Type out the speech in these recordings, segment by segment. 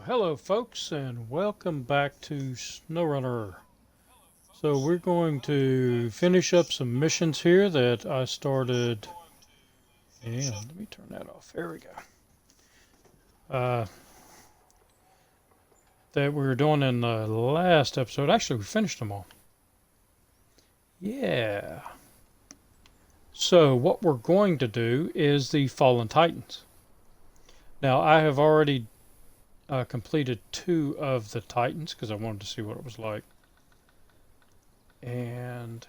Hello folks, and welcome back to SnowRunner. So we're going to finish up some missions here that I started, and let me turn that off, there we go. That we were doing in the last episode. Actually, we finished them all. Yeah. So what we're going to do is the Fallen Titans. Now I have already completed 2 of the Titans because I wanted to see what it was like. And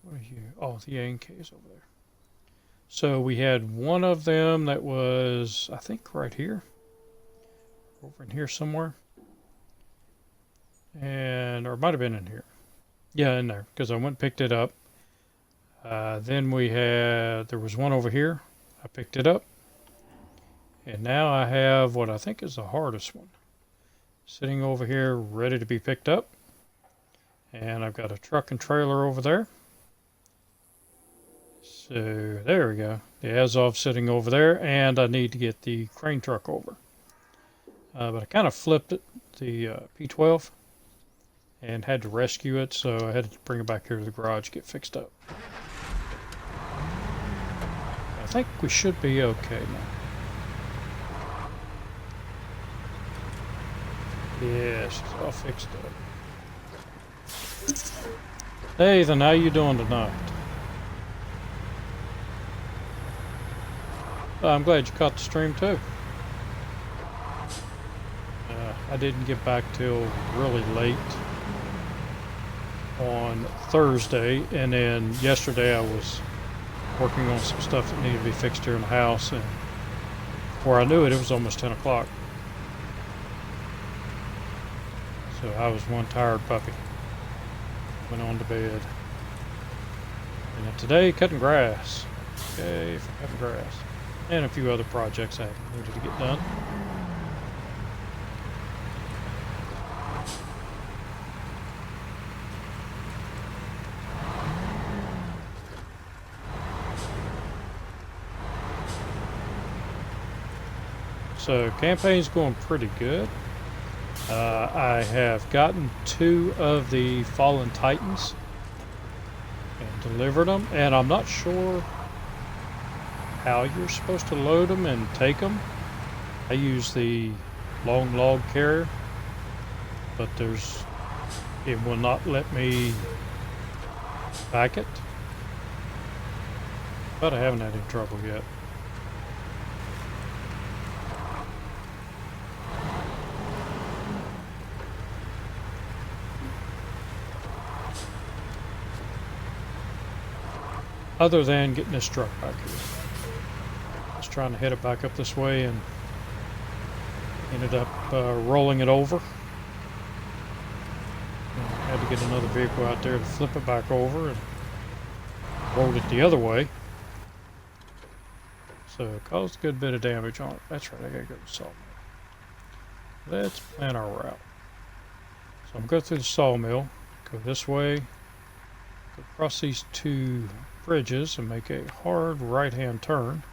what are you? Oh, the A&K is over there. So we had one of them that was, I think, right here, over in here somewhere, and or it might have been in here. Yeah, in there, because I went and picked it up. Then there was one over here. I picked it up. And now I have what I think is the hardest one, sitting over here ready to be picked up. And I've got a truck and trailer over there. So there we go. The Azov sitting over there, and I need to get the crane truck over. But I kind of flipped it, the P12, and had to rescue it, so I had to bring it back here to the garage, get fixed up. I think we should be okay now. Yeah, she's all fixed up. Hey, then how you doing tonight? I'm glad you caught the stream too. I didn't get back till really late on Thursday, and then yesterday I was working on some stuff that needed to be fixed here in the house, and before I knew it, it was almost 10 o'clock. So I was one tired puppy. Went on to bed. And then today, cutting grass. Okay, for cutting grass. And a few other projects I needed to get done. So campaign's going pretty good. I have gotten 2 of the Fallen Titans and delivered them, and I'm not sure how you're supposed to load them and take them. I use the long log carrier, but it will not let me pack it, but I haven't had any trouble yet. Other than getting this truck back here. Just trying to head it back up this way, and ended up rolling it over. And I had to get another vehicle out there to flip it back over, and rolled it the other way. So it caused a good bit of damage on it. That's right, I gotta go to the sawmill. Let's plan our route. So I'm going through the sawmill, go this way, go across these 2 bridges and make a hard right-hand turn.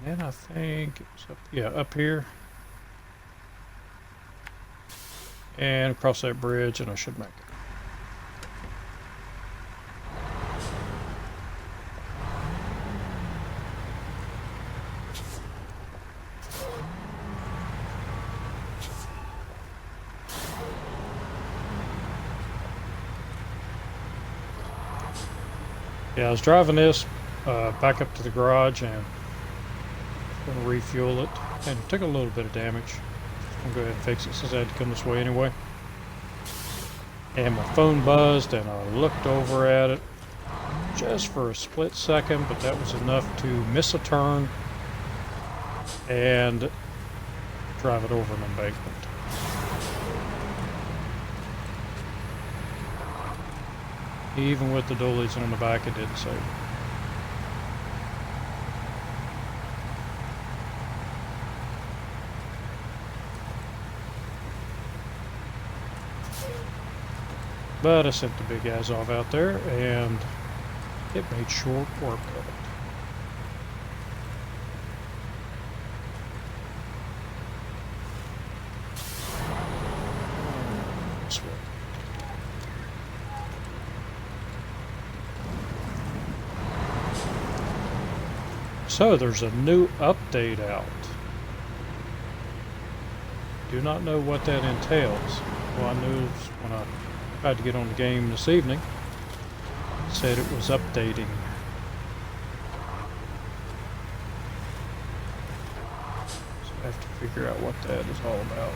And then I think it was up here. And across that bridge, and I should make it. Yeah, I was driving this back up to the garage and going to refuel it, and it took a little bit of damage. I'm going to go ahead and fix it since I had to come this way anyway. And my phone buzzed, and I looked over at it just for a split second, but that was enough to miss a turn and drive it over an embankment. Even with the dualies on the back, it didn't save it. But I sent the big Azov out there, and it made short work of it. So there's a new update out. Do not know what that entails. Well, I knew when I tried to get on the game this evening, it said it was updating. So I have to figure out what that is all about.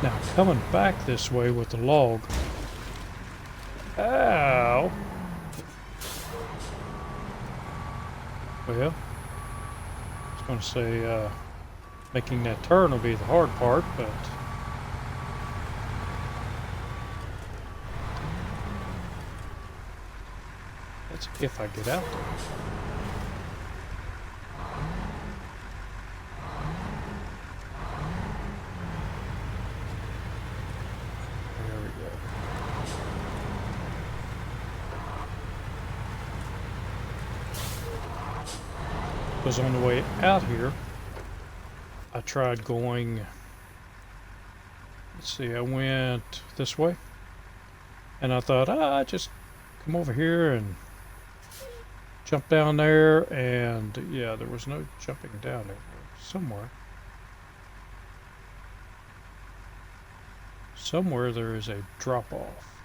Now, coming back this way with the log. Ow! Well, I was going to say making that turn will be the hard part, but that's if I get out there. Because on the way out here, I tried going, let's see, I went this way, and I thought, I just come over here and jump down there, and yeah, there was no jumping down there. Somewhere there is a drop-off.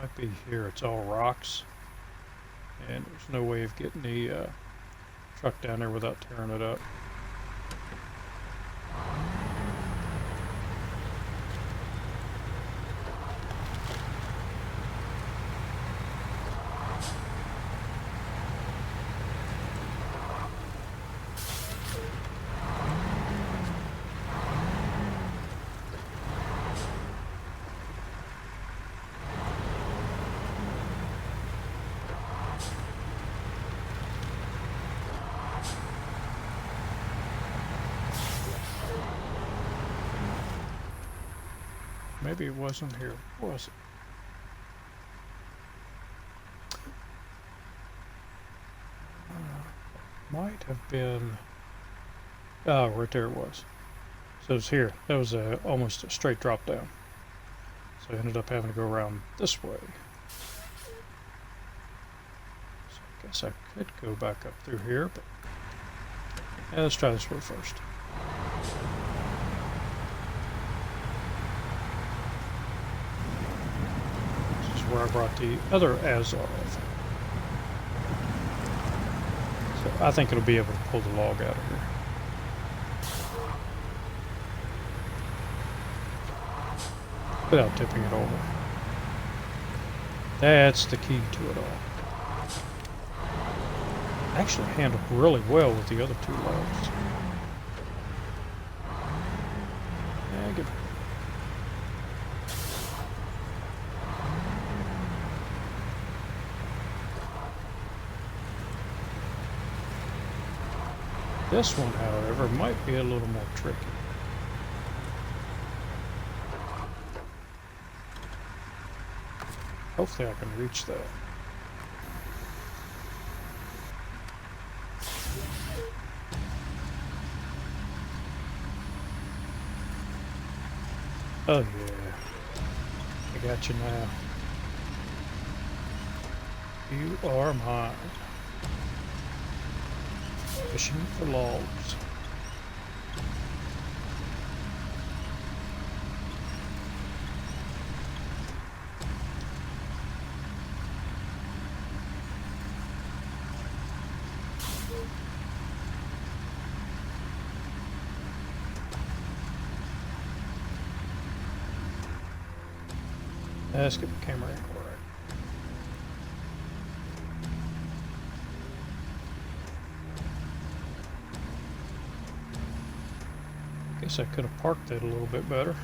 Might be here, it's all rocks, and there's no way of getting the truck down there without tearing it up. Maybe it wasn't here, was it? Might have been. Oh, right there it was. So it's here. That was almost a straight drop down. So I ended up having to go around this way. So I guess I could go back up through here, but yeah, let's try this way first. Where I brought the other Azov. So I think it'll be able to pull the log out of here. Without tipping it over. That's the key to it all. Actually handled really well with the other two logs. Yeah, good. This one, however, might be a little more tricky. Hopefully I can reach that. Oh yeah, I got you now. You are mine. Fishing for logs. Let's get the camera angle right. Guess I could have parked that a little bit better.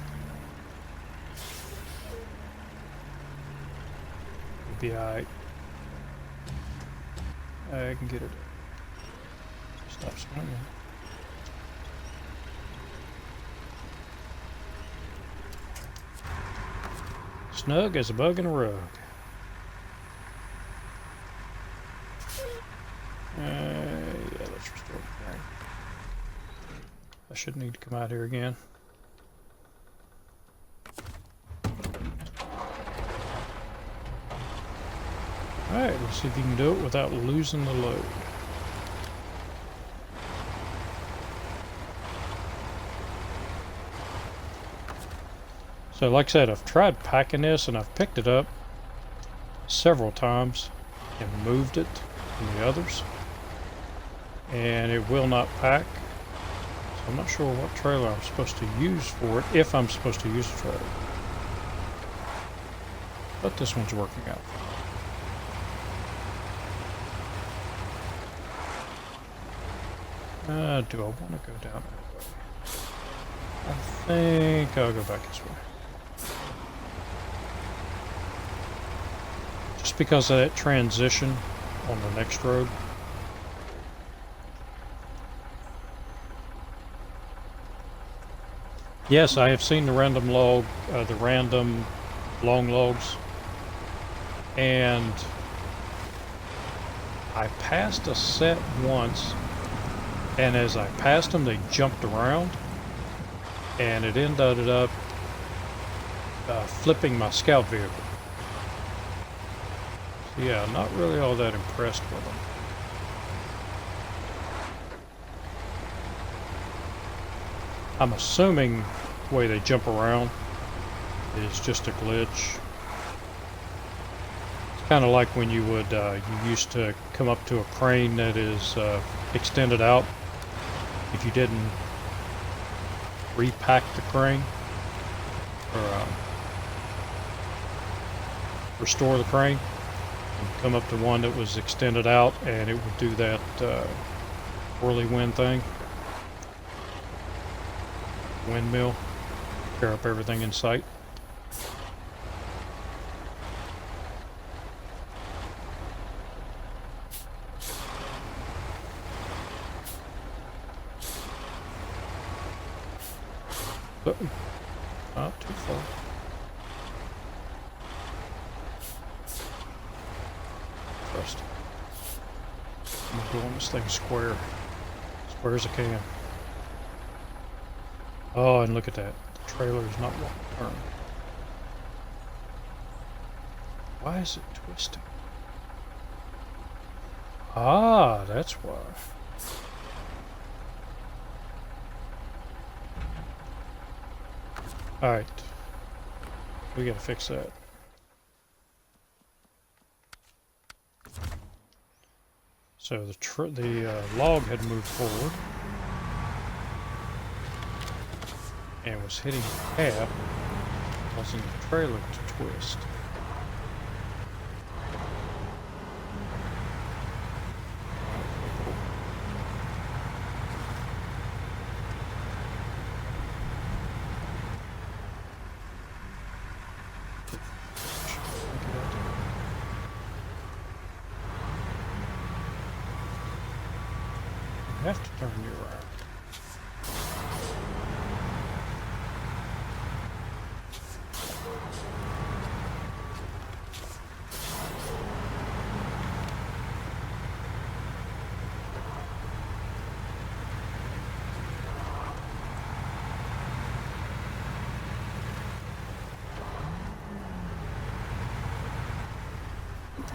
It'll be alright. I can get it. Stop swinging. Snug as a bug in a rug. Yeah. shouldn't need to come out here again. Alright, let's see if you can do it without losing the load. So like I said, I've tried packing this and I've picked it up several times and moved it from the others. And it will not pack. So I'm not sure what trailer I'm supposed to use for it, if I'm supposed to use a trailer. But this one's working out. Do I want to go down that way? I think I'll go back this way. Just because of that transition on the next road. Yes, I have seen the random long logs, and I passed a set once, and as I passed them, they jumped around, and it ended up flipping my scout vehicle. So yeah, I'm not really all that impressed with them. I'm assuming the way they jump around is just a glitch. It's kind of like when you would, you used to come up to a crane that is extended out. If you didn't repack the crane or restore the crane, you'd come up to one that was extended out and it would do that whirly-wind thing. Windmill, tear up everything in sight. Not too far. First, I'm gonna go on this thing square as I can. Oh, and look at that. The trailer is not wanting to turn. Why is it twisting? Ah, that's why. Alright. We gotta fix that. So the log had moved forward and was hitting the cab, causing the trailer to twist. You have to turn you around.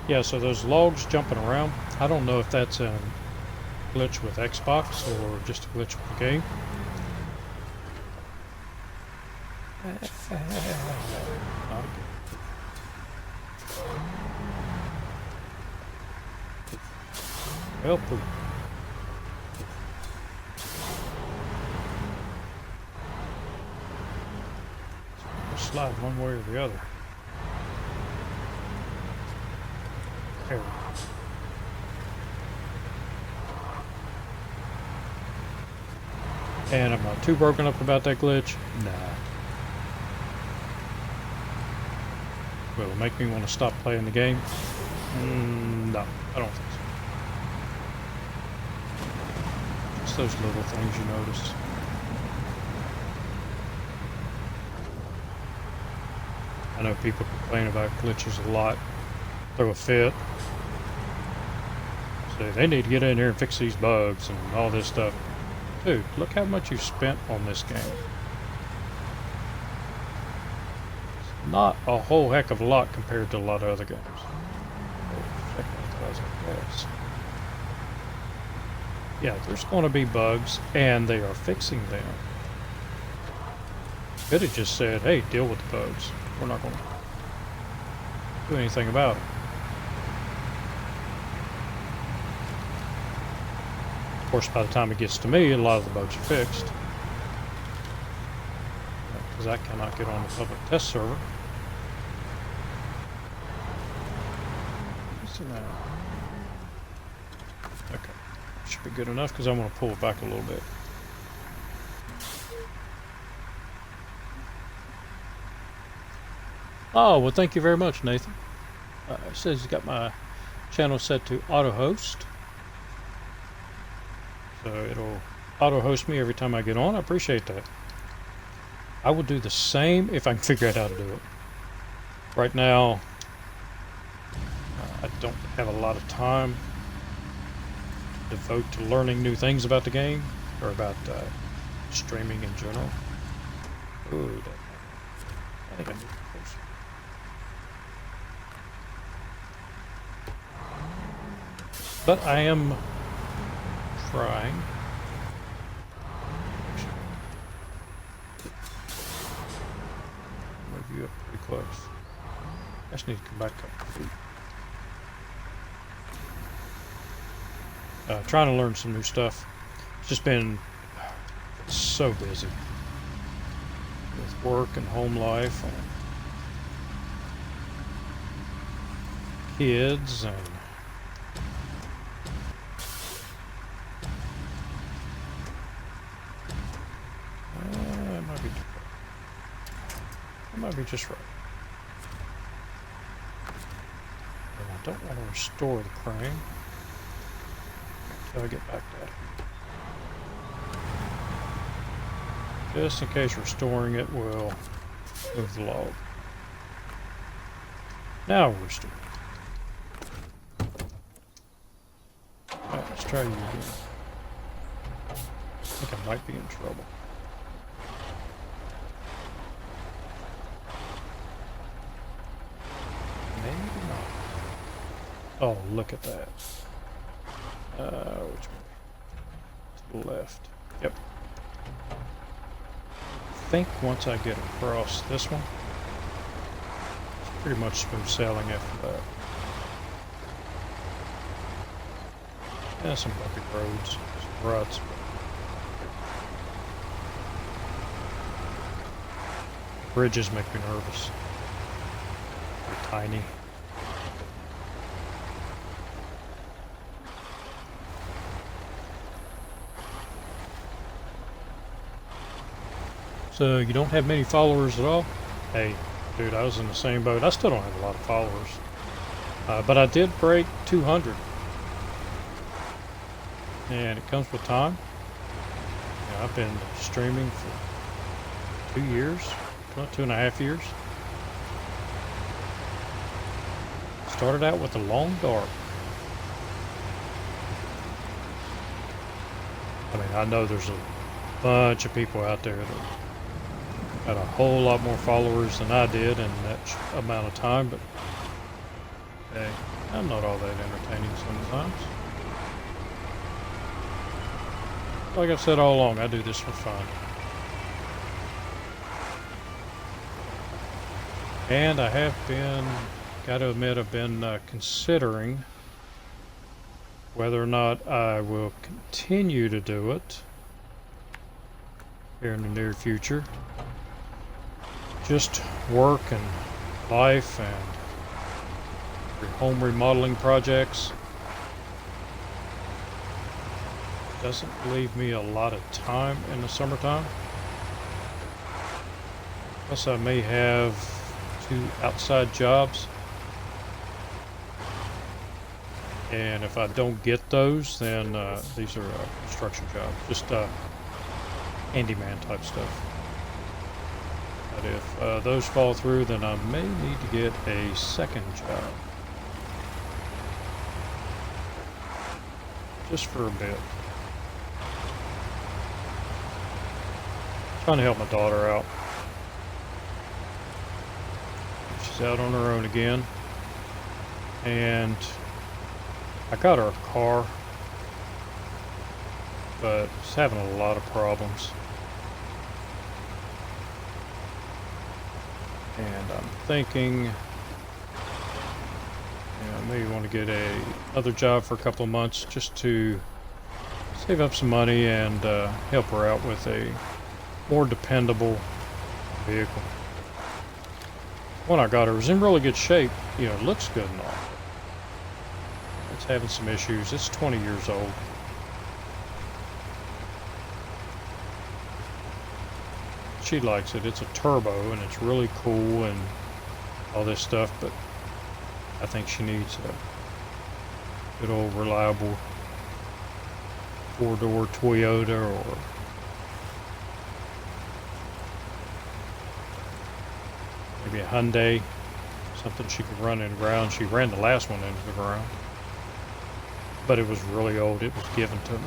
Yeah, so those logs jumping around, I don't know if that's a glitch with Xbox or just a glitch with the game. Not good. Well, poop. Slide one way or the other. There we go. And I'm not too broken up about that glitch. Nah. Will it make me want to stop playing the game? No, I don't think so. Just those little things you notice. I know people complain about glitches a lot. Throw a fit. Say they need to get in here and fix these bugs and all this stuff. Dude, look how much you spent on this game. It's not a whole heck of a lot compared to a lot of other games. Yes. Yeah, there's going to be bugs, and they are fixing them. Could have just said, hey, deal with the bugs. We're not going to do anything about it. Of course, by the time it gets to me, a lot of the bugs are fixed. Because I cannot get on the public test server. Okay, should be good enough because I want to pull it back a little bit. Oh, well, thank you very much, Nathan. It says he's got my channel set to auto host. So it'll auto host me every time I get on. I appreciate that. I will do the same if I can figure out how to do it. Right now, I don't have a lot of time to devote to learning new things about the game or about streaming in general. Ooh, I think I need to closer. But I am trying. Move you up pretty close. I just need to come back a couple feet. Trying to learn some new stuff. It's just been so busy with work and home life and kids and that might be just right. And I don't want to restore the crane until I get back to it. Just in case restoring it will move the log. Now we're restoring. Alright, let's try you again. I think I might be in trouble. Maybe not. Oh, look at that. Which way? To the left. Yep. I think once I get across this one, it's pretty much smooth sailing after that. Yeah, some bumpy roads, some ruts. Bridges make me nervous. They're tiny. So you don't have many followers at all? Hey, dude, I was in the same boat. I still don't have a lot of followers. But I did break 200. And it comes with time. You know, I've been streaming for 2 years, well, 2.5 years. Started out with the long dark. I mean, I know there's a bunch of people out there that got a whole lot more followers than I did in that amount of time, but hey, I'm not all that entertaining sometimes. Like I've said all along, I do this for fun. And I have been, gotta admit, I've been considering whether or not I will continue to do it here in the near future. Just work and life and home remodeling projects doesn't leave me a lot of time in the summertime. Plus I may have 2 outside jobs, and if I don't get those, then these are construction jobs, just handyman type stuff. But if those fall through, then I may need to get a second job. Just for a bit. Trying to help my daughter out. She's out on her own again. And I got her a car, but it's having a lot of problems. And I'm thinking, maybe want to get another job for a couple of months just to save up some money and help her out with a more dependable vehicle. When I got her, it was in really good shape. You know, it looks good and all. It's having some issues. It's 20 years old. She likes it. It's a turbo and it's really cool and all this stuff, but I think she needs a good old reliable 4-door Toyota or maybe a Hyundai, something she could run in the ground. She ran the last one into the ground, but it was really old. It was given to me.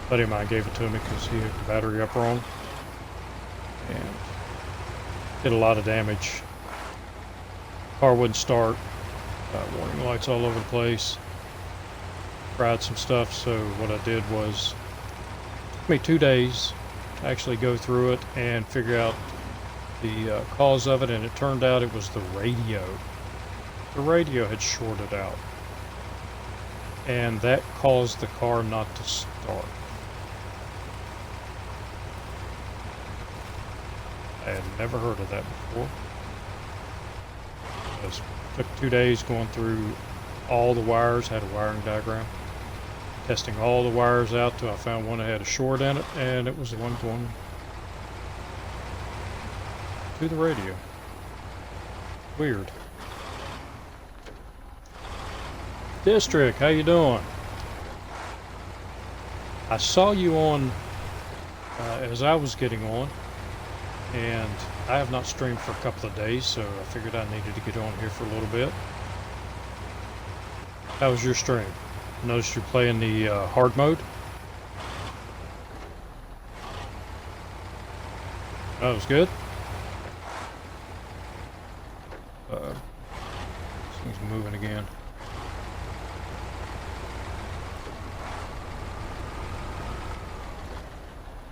A buddy of mine gave it to me because he had the battery up wrong and did a lot of damage. Car wouldn't start, warning lights all over the place. Tried some stuff, so what I did was, it took me 2 days to actually go through it and figure out the cause of it, and it turned out it was the radio. The radio had shorted out, and that caused the car not to start. I had never heard of that before. It took 2 days going through all the wires, had a wiring diagram, testing all the wires out till I found one that had a short in it, and it was the one going to the radio. Weird. District, how you doing? I saw you on as I was getting on, and I have not streamed for a couple of days, so I figured I needed to get on here for a little bit. How was your stream? Noticed you're playing the hard mode. That was good. This thing's moving again.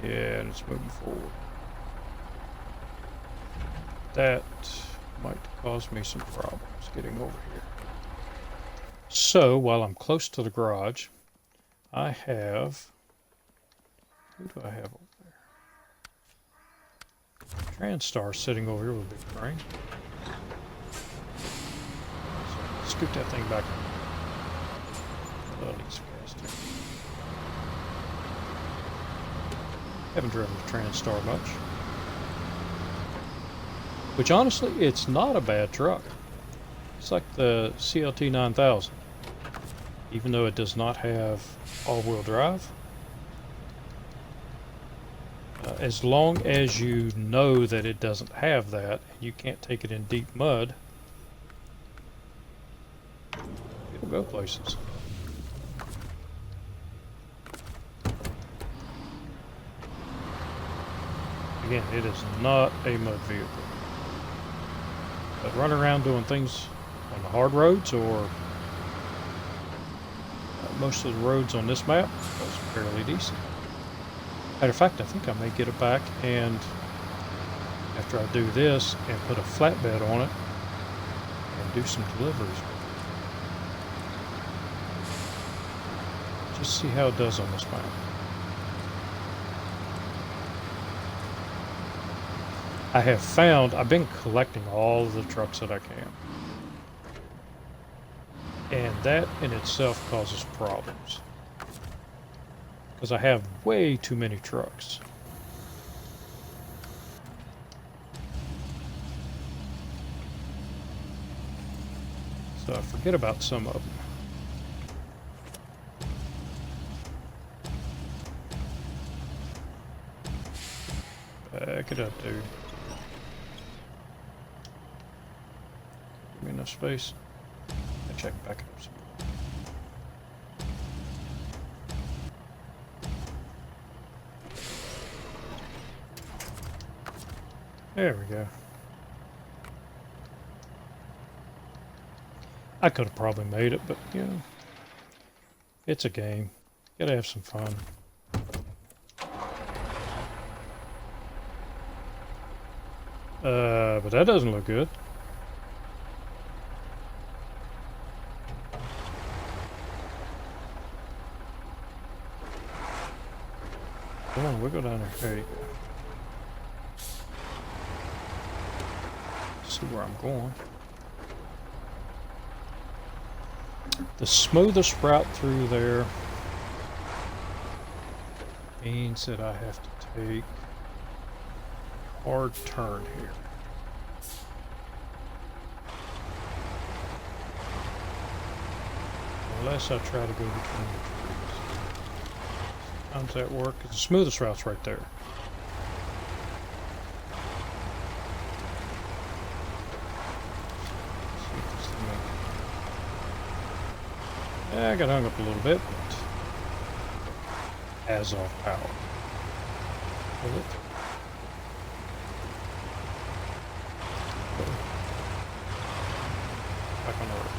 Yeah, and it's moving forward. That might cause me some problems getting over here. So, while I'm close to the garage, I have... Who do I have over there? Transstar sitting over here with a big crane. So, scoot that thing back. Oh, it needs casting. Haven't driven the Transstar much. Which honestly, it's not a bad truck. It's like the CLT 9000. Even though it does not have all-wheel drive. As long as you know that it doesn't have that, and you can't take it in deep mud, it'll go places. Again, it is not a mud vehicle. But running around doing things on the hard roads or most of the roads on this map was fairly decent. Matter of fact, I think I may get it back, and after I do this and put a flatbed on it and do some deliveries. Just see how it does on this map. I have found, I've been collecting all of the trucks that I can. And that in itself causes problems. Because I have way too many trucks. So I forget about some of them. Back it up, dude. Give me enough space. Check back up some. There we go. I could have probably made it, but you know, it's a game. Gotta have some fun. But that doesn't look good. Come on, we'll go down there. There you go. See where I'm going. The smoothest route through there means that I have to take a hard turn here. Unless I try to go between the trees. Sometimes that works. The smoothest route's right there. Yeah, I got hung up a little bit, but as off power. Pull it. Back on order.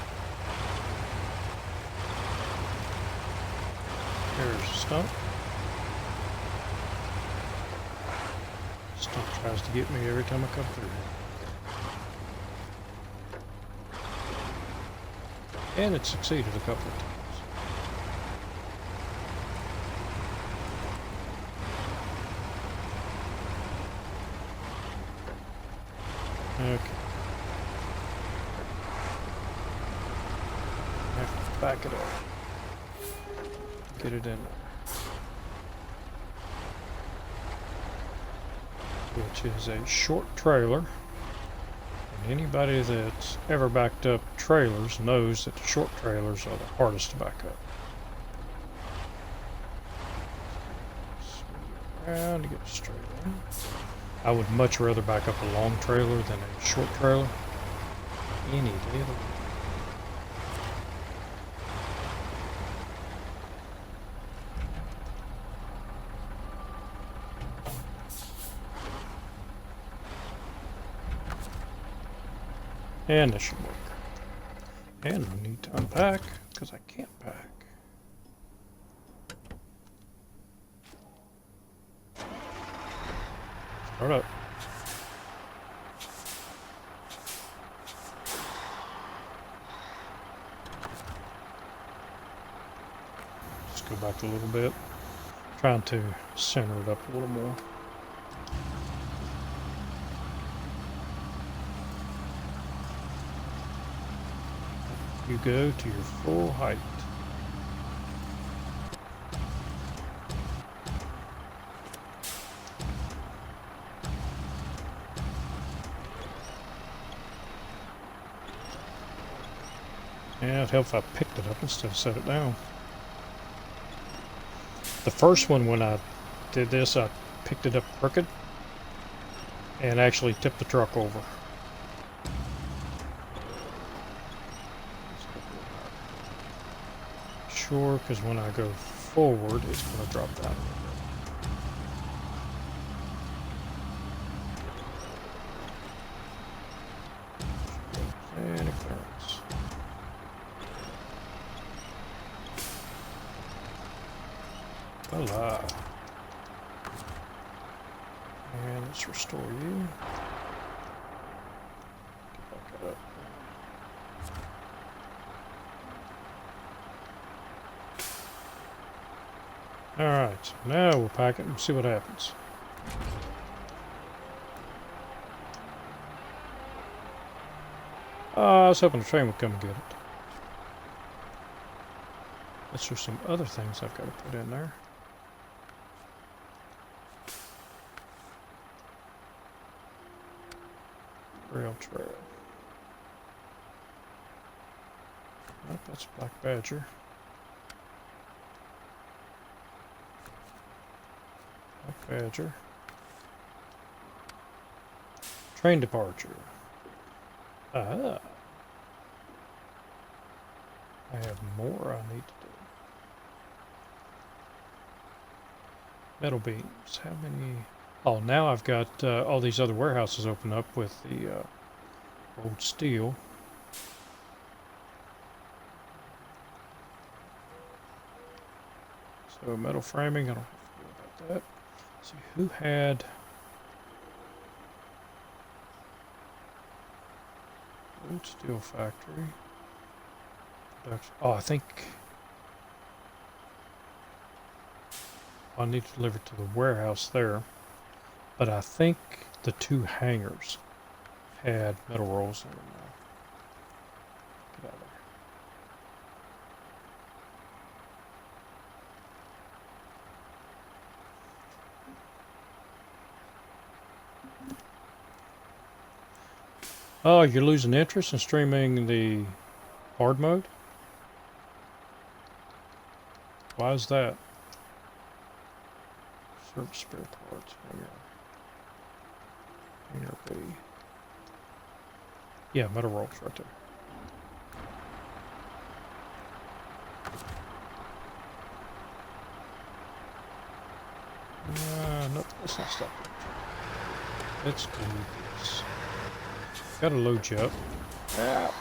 There's a stump. Stump tries to get me every time I come through. And it succeeded a couple of times. Okay. I have to back it up. Get it in there. Which is a short trailer. And anybody that's ever backed up trailers knows that the short trailers are the hardest to back up. Smooth around to get it straight in. I would much rather back up a long trailer than a short trailer. Any day of the week. And this should work. And I need to unpack, because I can't pack. Start up. Just go back a little bit. Trying to center it up a little more. You go to your full height. Yeah, it'd help if I picked it up instead of set it down. The first one, when I did this, I picked it up crooked and actually tipped the truck over. Sure, because when I go forward, it's going to drop down. And a clearance. Voila. And let's restore you. Get back up. Alright, now we'll pack it and see what happens. I was hoping the train would come and get it. Let's there's some other things I've got to put in there. Rail trail. Nope, that's Black Badger. Badger. Train departure. Ah. I have more I need to do. Metal beams. How many? Oh, now I've got all these other warehouses open up with the old steel. So metal framing, I don't have to worry about that. Let's see, who had old steel factory production? Oh, I think I need to deliver to the warehouse there. But I think the two hangars had metal rolls in them now. Get out of there. Oh, you're losing interest in streaming the hard mode? Why is that? Search spare parts. Hangar B. Yeah, metal rolls right there. Nope, let's not stop there. Let's do this. Gotta load you up. Ah.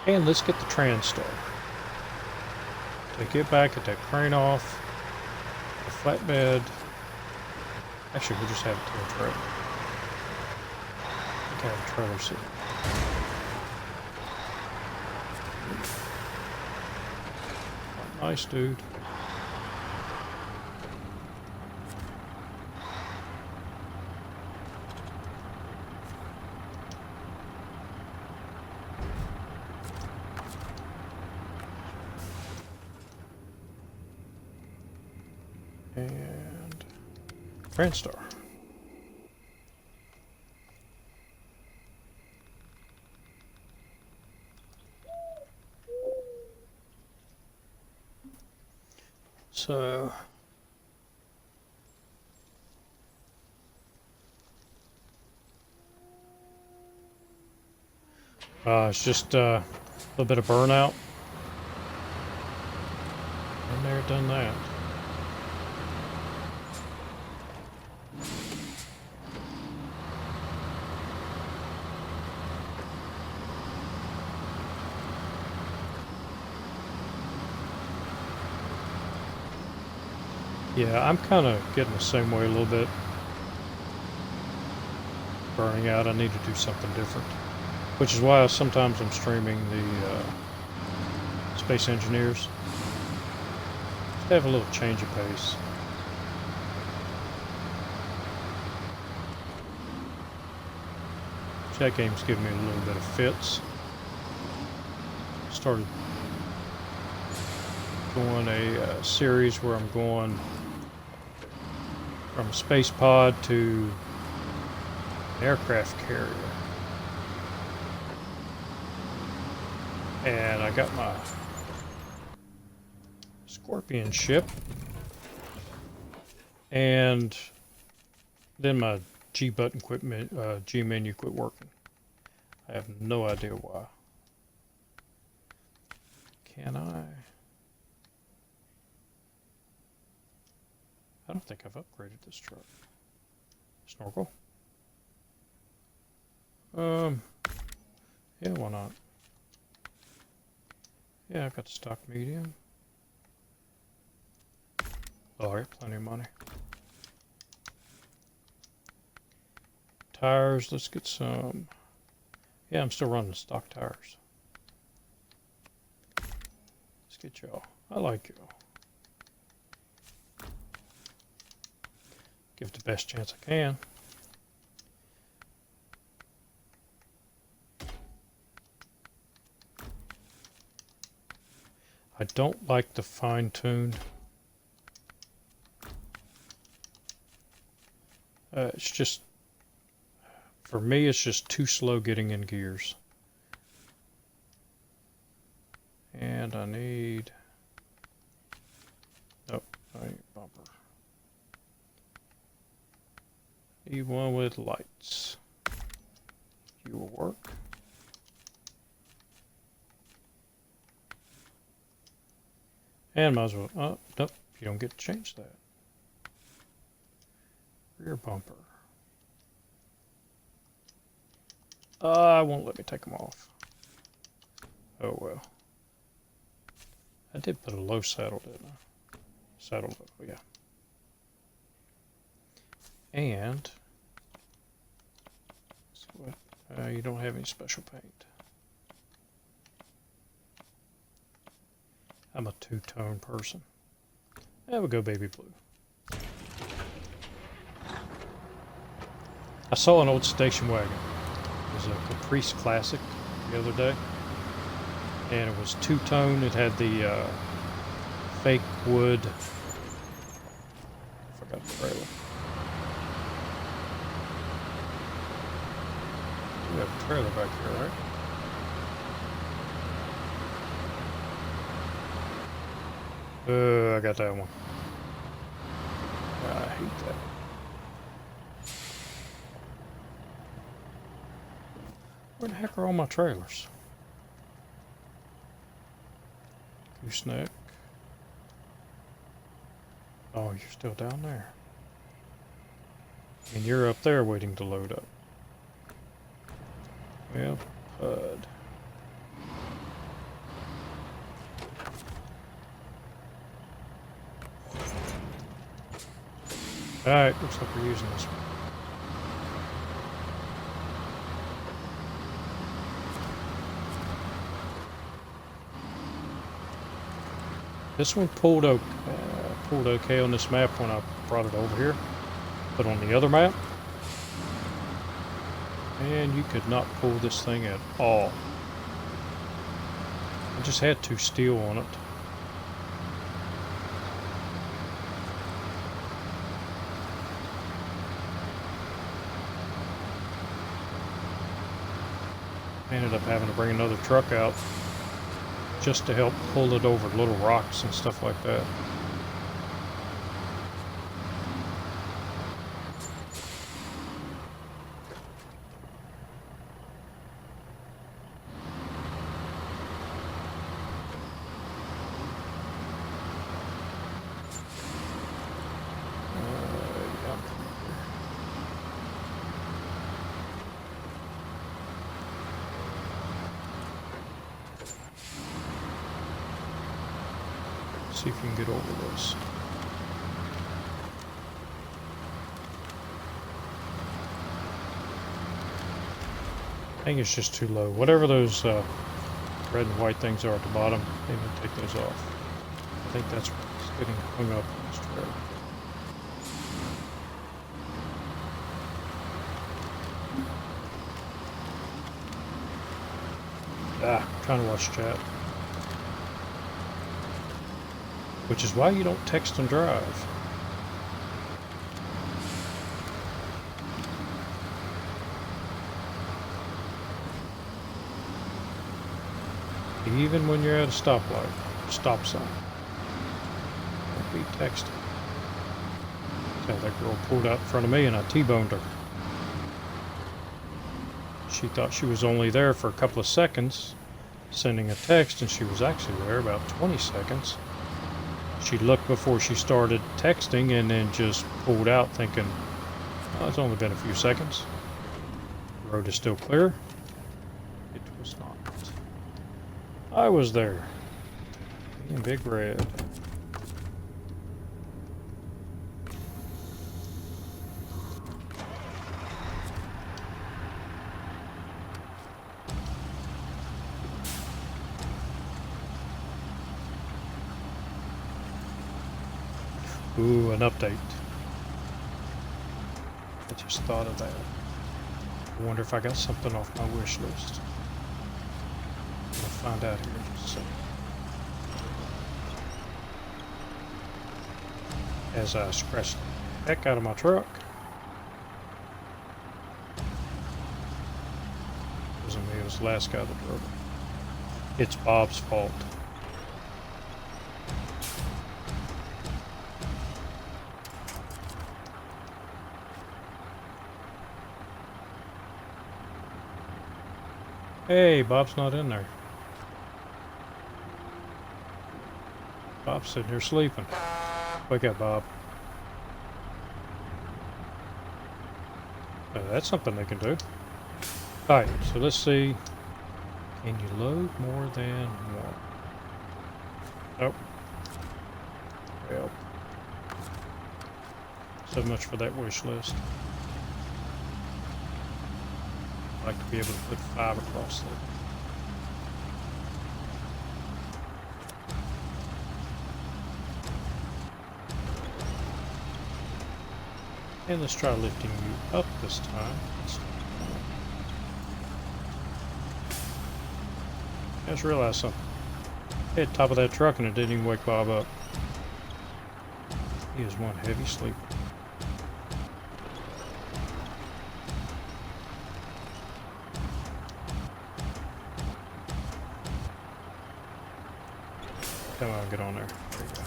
And let's get the transstar. Take it back, get that crane off. The flatbed. Actually, we'll just have it to a trailer. We can have a trailer sitting. Nice, dude. And transstar. So it's just a little bit of burnout. Been there, done that. Yeah, I'm kind of getting the same way a little bit. Burning out, I need to do something different. Which is why sometimes I'm streaming the Space Engineers. Just have a little change of pace. That game's giving me a little bit of fits. Started going a series where I'm going from a space pod to an aircraft carrier. And I got my Scorpion ship. And then my G button quit, G menu quit working. I have no idea why. Can I? I don't think I've upgraded this truck. Snorkel? Yeah, why not? Yeah, I've got the stock medium. Oh, I got plenty of money. Tires, let's get some. Yeah, I'm still running stock tires. Let's get y'all. I like y'all. Give it the best chance I can. I don't like the fine-tuned. It's just, for me, it's just too slow getting in gears. And I need, oh, I need a bumper. Need one with lights. You will work. And might as well, oh, nope, you don't get to change that. Rear bumper. I won't let me take them off. Oh well. I did put a low saddle, didn't I? Saddle low, yeah. And so what? You don't have any special paint. I'm a two-tone person. There we go, baby blue. I saw an old station wagon. It was a Caprice Classic the other day. And it was two-tone. It had the fake wood. I forgot the trailer. We have a trailer back here, right? I got that one. I hate that. Where the heck are all my trailers? Gooseneck. Oh, you're still down there. And you're up there waiting to load up. Well, Pud. Alright, looks like we're using this one. This one pulled okay on this map when I brought it over here. But on the other map, man, you could not pull this thing at all. I just had to steel on it. I ended up having to bring another truck out just to help pull it over little rocks and stuff like that. See if you can get over this. I think it's just too low. Whatever those red and white things are at the bottom, they need to take those off. I think that's what's getting hung up in this trailer. I'm trying to watch chat. Which is why you don't text and drive. Even when you're at a stoplight, stop sign. Don't be texting. Yeah, that girl pulled out in front of me and I T-boned her. She thought she was only there for a couple of seconds, sending a text, and she was actually there about 20 seconds. She looked before she started texting and then just pulled out thinking, oh, it's only been a few seconds. The road is still clear. It was not. I was there. In Big Red. Ooh, an update. I just thought of that. I wonder if I got something off my wish list. I'll find out here in just a second. As I scratched the heck out of my truck. It wasn't me, it was the last guy that drove it. It's Bob's fault. Hey, Bob's not in there. Bob's sitting here sleeping. Wake up, Bob. That's something they can do. Alright, so let's see. Can you load more than one? Nope. Well. So much for that wish list. I'd like to be able to put 5 across there. And let's try lifting you up this time. I just realized something. Hit top of that truck and it didn't even wake Bob up. He is one heavy sleeper. Come on, get on there. There you go.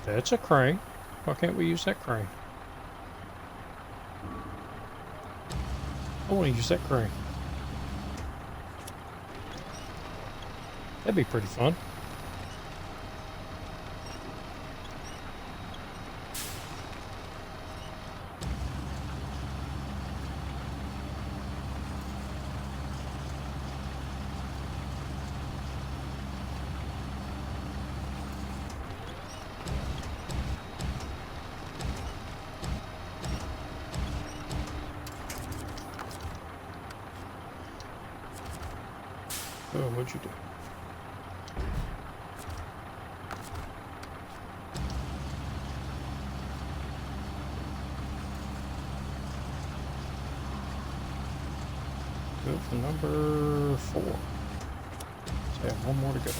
That's a crane. Why can't we use that crane? I want to use that crane. That'd be pretty fun. Oh, what'd you do? Go for number 4. So I have one more to go.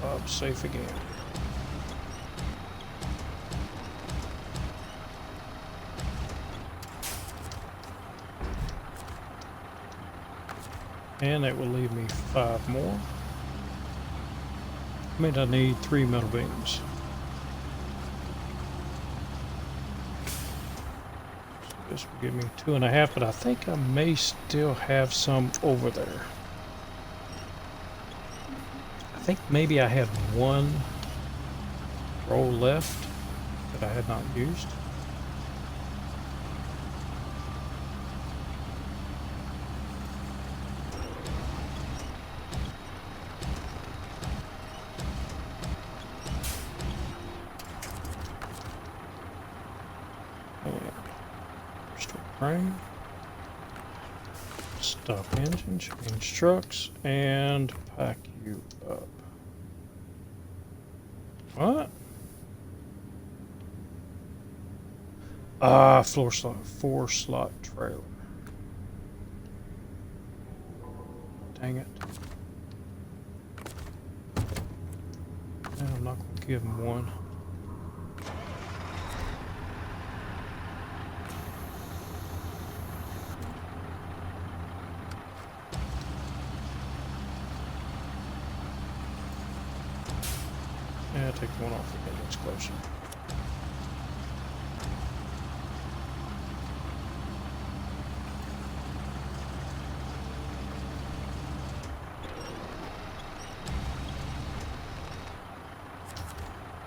Bob's safe again. And that will leave me 5 more. I mean, I need 3 metal beams. So this will give me 2.5, but I think I may still have some over there. I think maybe I had 1 roll left that I had not used. Crane. Stop engine, change trucks, and pack you up. What? Ah, 4-slot trailer. Dang it. And I'm not going to give him 1. Yeah, take 1 off again, that's closer.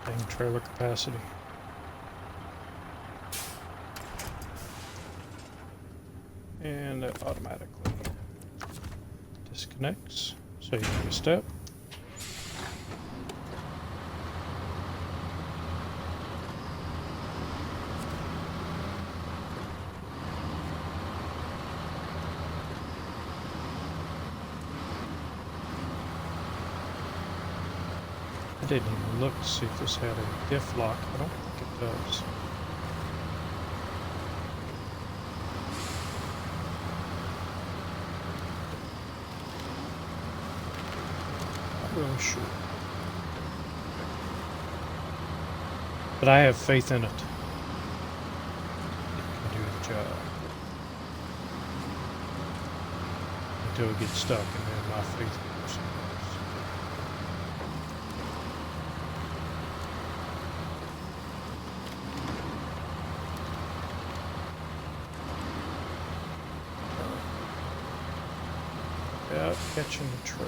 Dang trailer capacity. And that automatically disconnects. So you take a step. I didn't even look to see if this had a diff lock. I don't think it does. Not really sure. But I have faith in it. It can do the job. until it gets stuck, and then my faith goes. Without catching the trail.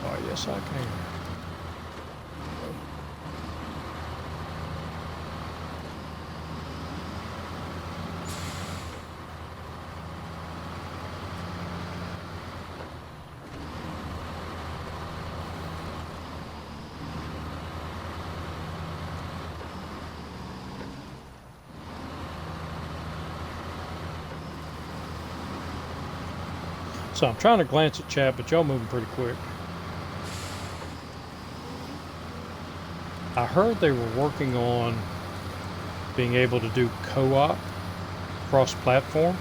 Oh, yes, I can. So I'm trying to glance at chat, but y'all moving pretty quick. I heard they were working on being able to do co-op cross-platform.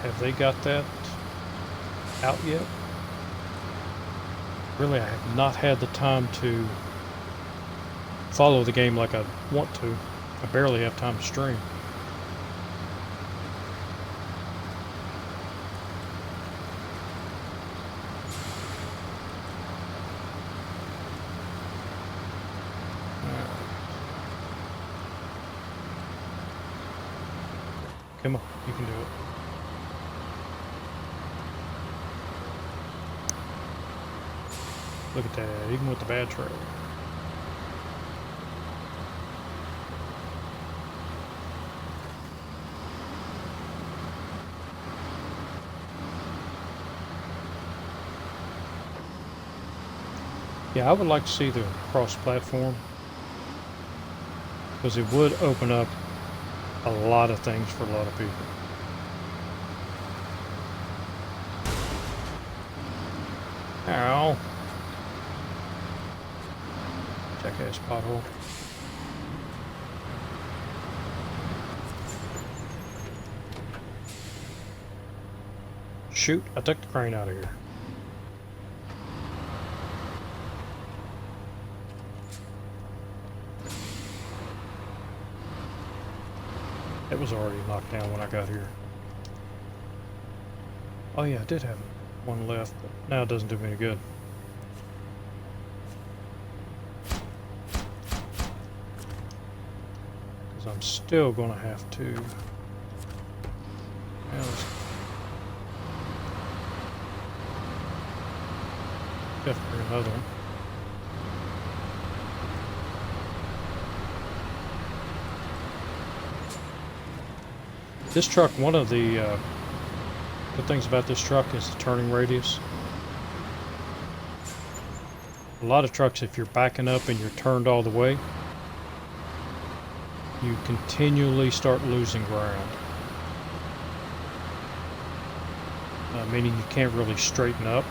Have they got that out yet? Really, I have not had the time to follow the game like I want to. I barely have time to stream. Come on, you can do it. Look at that, even with the bad trailer. Yeah, I would like to see the cross-platform, because it would open up a lot of things for a lot of people. Ow. Jackass pothole. Shoot, I took the crane out of here. It was already knocked down when I got here. Oh yeah, I did have one left, but now it doesn't do me any good. Because I'm still going to have to... Yeah, definitely another one. This truck, one of the good things about this truck is the turning radius. A lot of trucks, if you're backing up and you're turned all the way, you continually start losing ground. Meaning you can't really straighten up,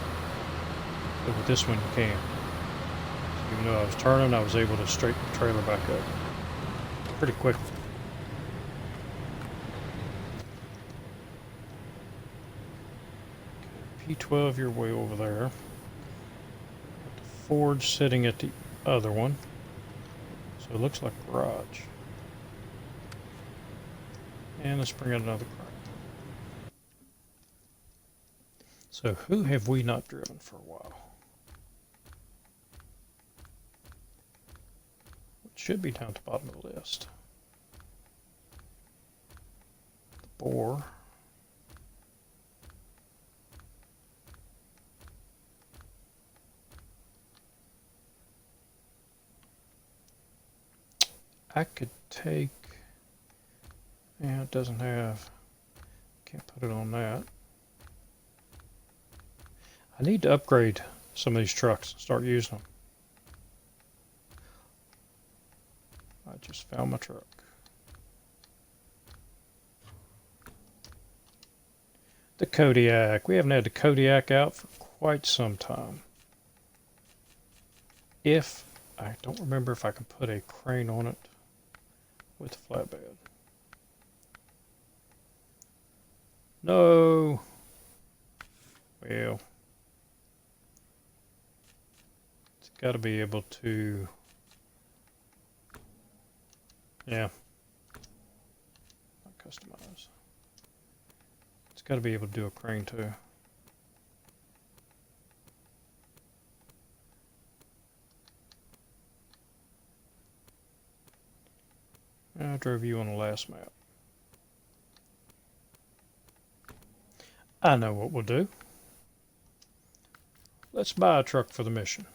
but with this one you can. So even though I was turning, I was able to straighten the trailer back up pretty quickly. P12, you're way over there. The Ford sitting at the other one. So it looks like garage. And let's bring out another car. So who have we not driven for a while? It should be down at the bottom of the list. The Boar. I could take, yeah, it doesn't have, can't put it on that. I need to upgrade some of these trucks and start using them. I just found my truck. The Kodiak. We haven't had the Kodiak out for quite some time. I don't remember if I can put a crane on it with a flatbed. No. Well, it's got to be able to. Yeah. customize. It's got to be able to do a crane too. I drove you on the last map. I know what we'll do. Let's buy a truck for the mission.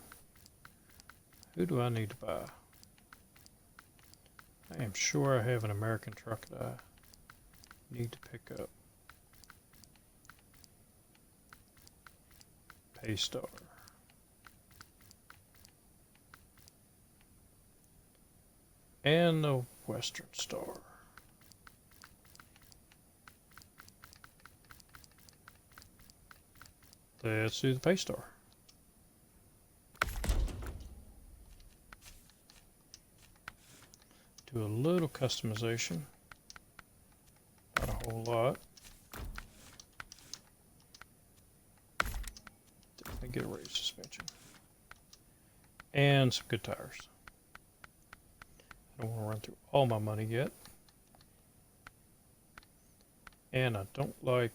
Who do I need to buy? I am sure I have an American truck that I need to pick up. Paystar. And the Western Star. Let's do the Paystar. Do a little customization. Not a whole lot. Definitely get a raised suspension. And some good tires. I don't want to run through all my money yet. And I don't like...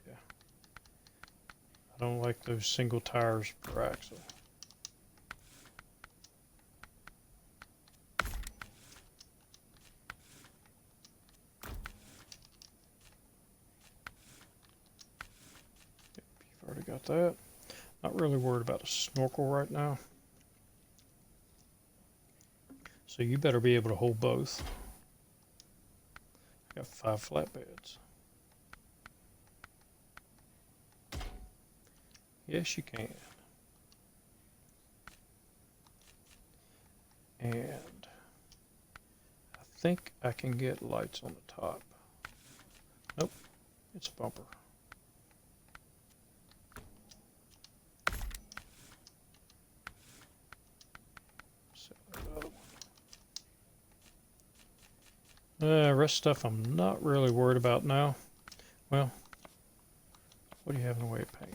Yeah. I don't like those single tires per axle. Already got that. Not really worried about a snorkel right now. So you better be able to hold both. I got 5 flatbeds. Yes, you can. And I think I can get lights on the top. Nope, it's a bumper. Rest stuff I'm not really worried about now. Well, what do you have in the way of paint?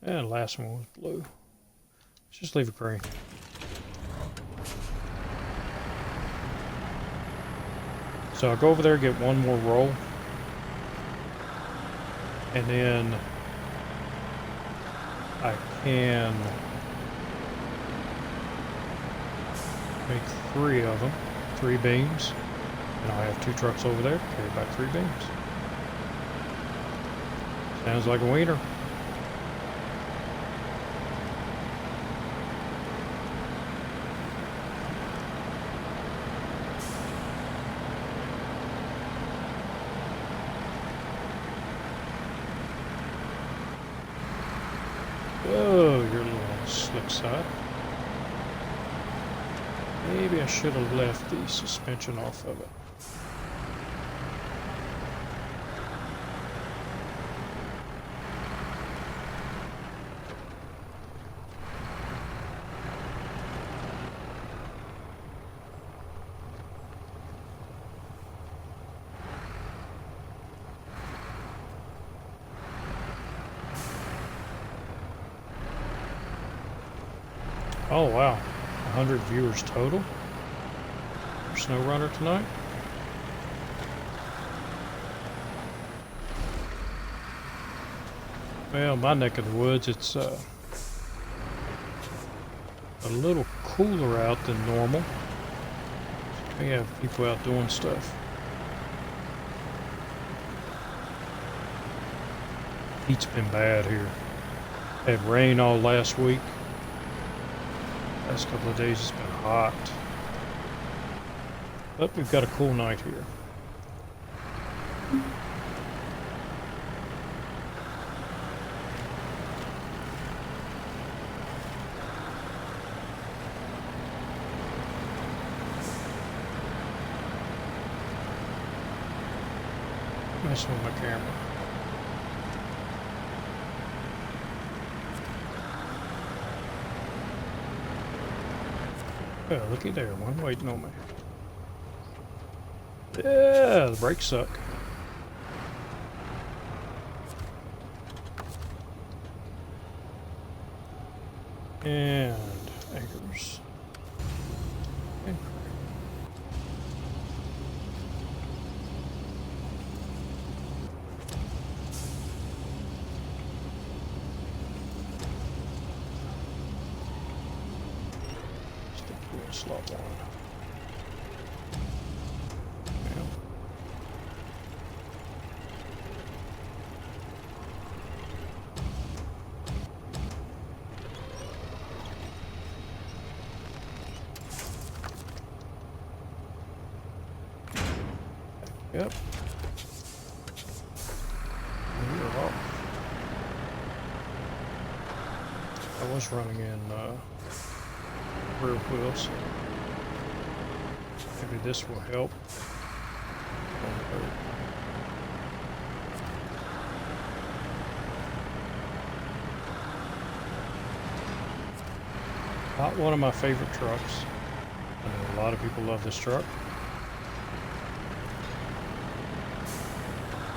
And the last one was blue. Let's just leave it green. So I'll go over there, get one more roll. And then I can make 3 of them, 3 beams, and I'll have 2 trucks over there to carry back 3 beams. Sounds like a wiener. Oh, you're a little on the slick side. Maybe I should have left the suspension off of it. Oh wow, 100 viewers total for SnowRunner tonight. Well, my neck of the woods, it's a little cooler out than normal. We have people out doing stuff. Heat's been bad here. Had rain all last week. Last couple of days it's been hot. But we've got a cool night here. Messing with my camera. Oh, looky there, one waiting on me. Yeah, the brakes suck. And anchors. And stick you in slot 1. Yep. I was running in rear wheels. Maybe this will help. Not one of my favorite trucks. I know a lot of people love this truck.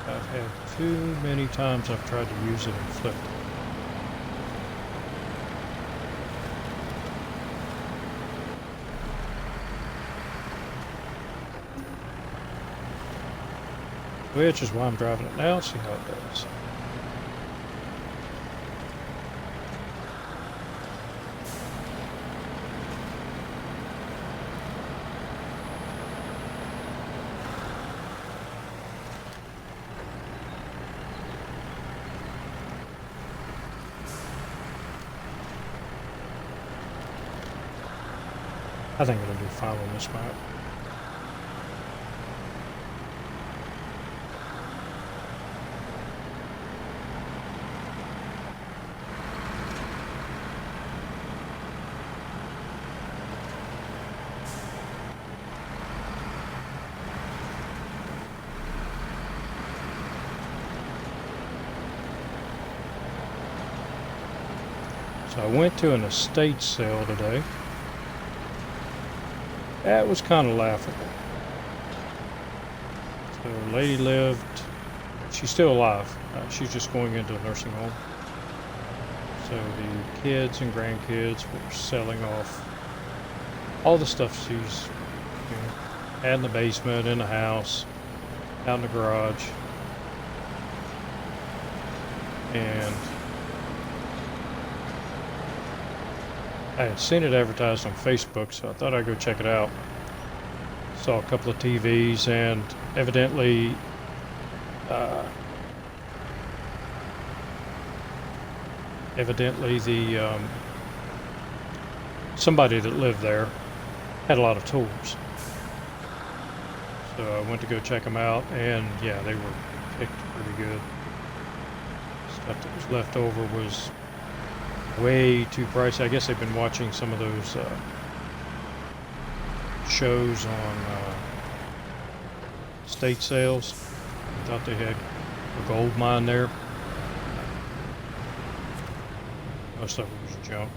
I've had too many times I've tried to use it and flipped it. Which is why I'm driving it now, see how it does. I think it'll do fine on this map. So I went to an estate sale today. That was kind of laughable. So a lady lived, she's still alive. She's just going into a nursing home. So the kids and grandkids were selling off all the stuff she's had in the basement, in the house, out in the garage. And I had seen it advertised on Facebook, so I thought I'd go check it out. Saw a couple of TVs, and evidently the somebody that lived there had a lot of tools. So I went to go check them out, and yeah, they were picked pretty good. Stuff that was left over was way too pricey. I guess they've been watching some of those shows on estate sales. I thought they had a gold mine there. Most of it was junk.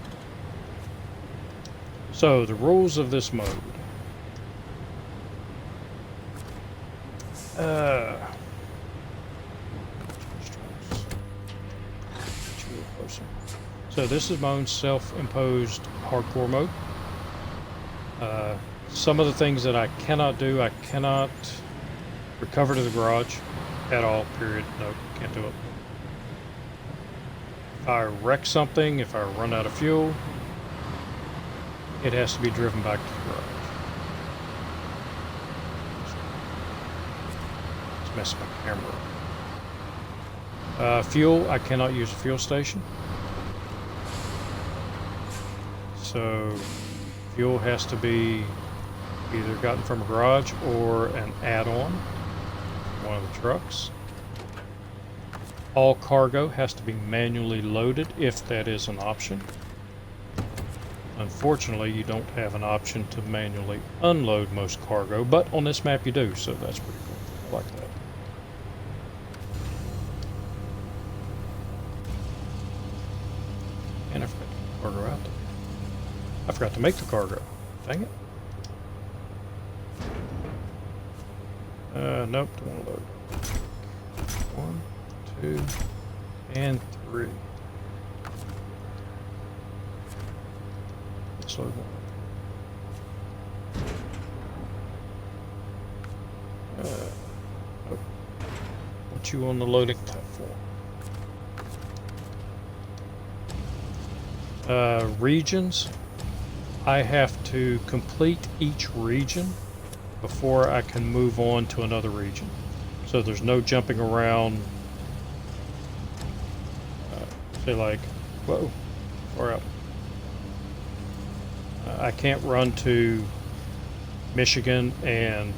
So the rules of this mode. So this is my own self-imposed hardcore mode. Some of the things that I cannot do, I cannot recover to the garage at all, period. Nope, can't do it. If I wreck something, if I run out of fuel, it has to be driven back to the garage. It's messing my camera up. Fuel, I cannot use a fuel station. So fuel has to be either gotten from a garage or an add-on, one of the trucks. All cargo has to be manually loaded if that is an option. Unfortunately, you don't have an option to manually unload most cargo, but on this map you do, so that's pretty cool. I like that. And I forgot to put cargo out there. I forgot to make the cargo. Dang it. Nope, don't want to load. 1, 2, and 3. Let's load one. Put you on the loading platform. Regions. I have to complete each region before I can move on to another region. So there's no jumping around. Say like, whoa, or up. I can't run to Michigan and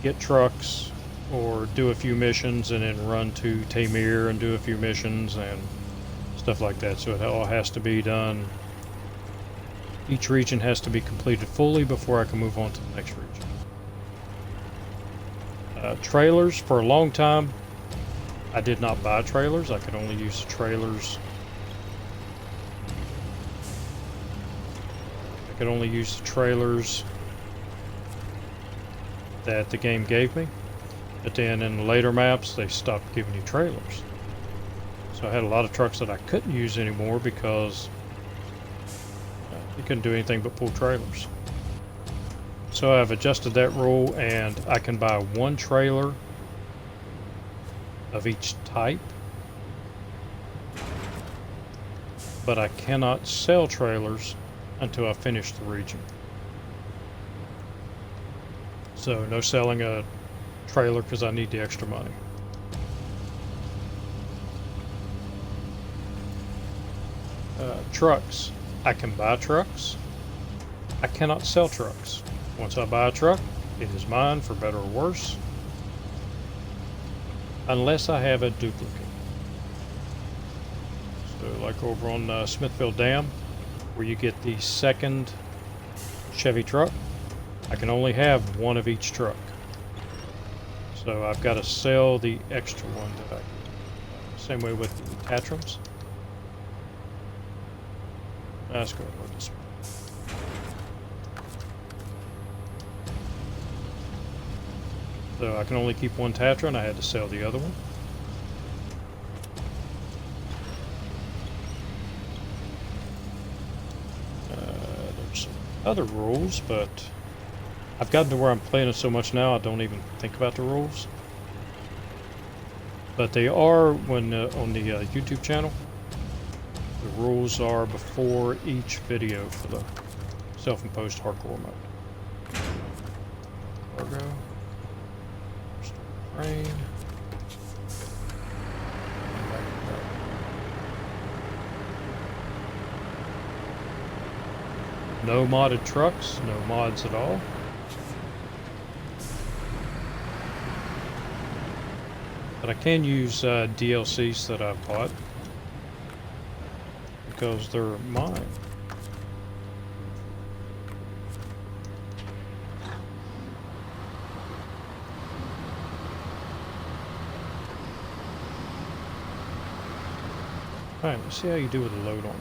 get trucks or do a few missions and then run to Tamir and do a few missions and stuff like that. So it all has to be done. Each region has to be completed fully before I can move on to the next region. Trailers, for a long time, I did not buy trailers. I could only use the trailers. I could only use the trailers that the game gave me. But then in the later maps, they stopped giving you trailers. So I had a lot of trucks that I couldn't use anymore because you couldn't do anything but pull trailers. So I've adjusted that rule, and I can buy one trailer of each type, but I cannot sell trailers until I finish the region. So no selling a trailer because I need the extra money. Trucks. I can buy trucks. I cannot sell trucks. Once I buy a truck, it is mine for better or worse, unless I have a duplicate. So like over on Smithfield Dam, where you get the second Chevy truck, I can only have one of each truck. So I've got to sell the extra one that I get. Same way with the Tatrams. Let's go with this one. So I can only keep one Tatra, and I had to sell the other one. There's some other rules, but I've gotten to where I'm playing it so much now I don't even think about the rules. But they are when on the YouTube channel. The rules are before each video for the self-imposed hardcore mode. Cargo. Rain. No modded trucks, no mods at all. But I can use DLCs that I've bought because they're mine. Alright, let's see how you do with a load on you.